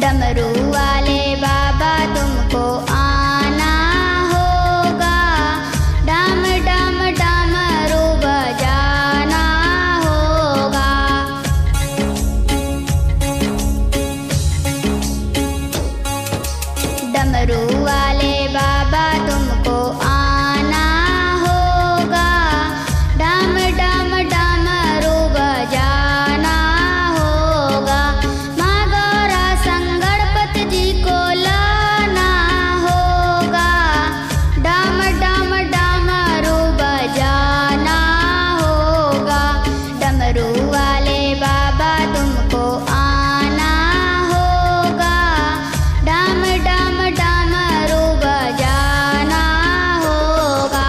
डमरू वाले बाबा तुमको आना होगा, डम डम डमरू बजाना होगा। डमरू वाले बाबा तुमको आना होगा, डम डम डमरू बजाना होगा। माँ गौरा संगणपति जी को लाना होगा, डम डम डमरू बजाना होगा। डमरू वाले बाबा तुमको आना होगा, डम डम डमरू बजाना होगा।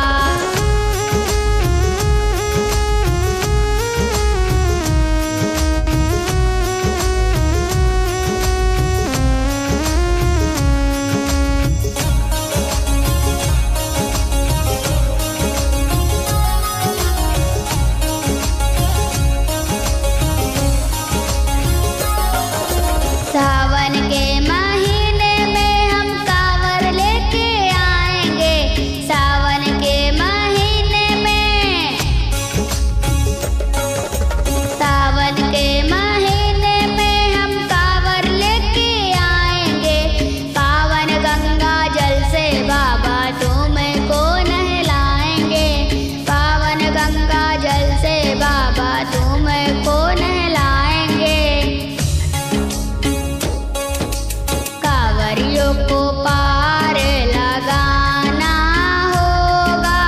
सावन के महीने में हम कांवर लेके आएंगे, सावन के महीने में, सावन के महीने में हम कांवर लेके आएंगे। पावन गंगा जल से बाबा तुमको नहलाएंगे, पावन गंगा जल से बाबा तुमको नहलाएंगे। कांवरियों को पार लगाना होगा,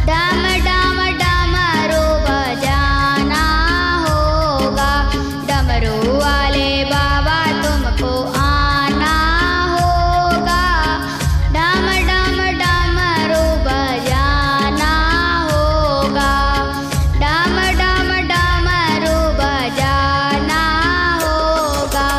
डम डम डमरू बजाना होगा। डमरू वाले बाबा तुमको आना होगा, डम डम डमरू बजाना होगा। डम डम डमरू बजाना होगा।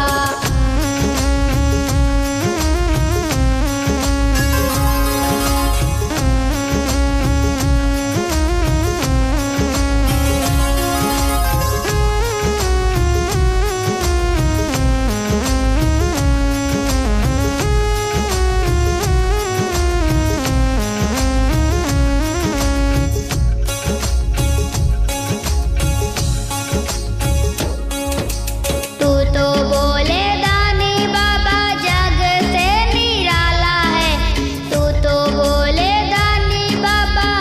तू तो बोले दानी बाबा जग से निराला है, तू तो बोले दानी बाबा,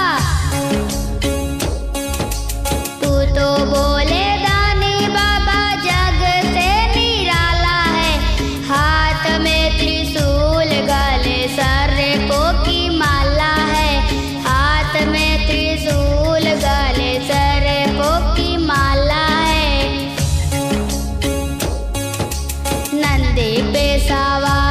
तू तो बोले दानी बाबा जग से निराला है। हाथ में त्रिशूल गले सर्पों की माला है, हाथ में त्रिशूल गले सर्पों की माला है। नंदी पे सवार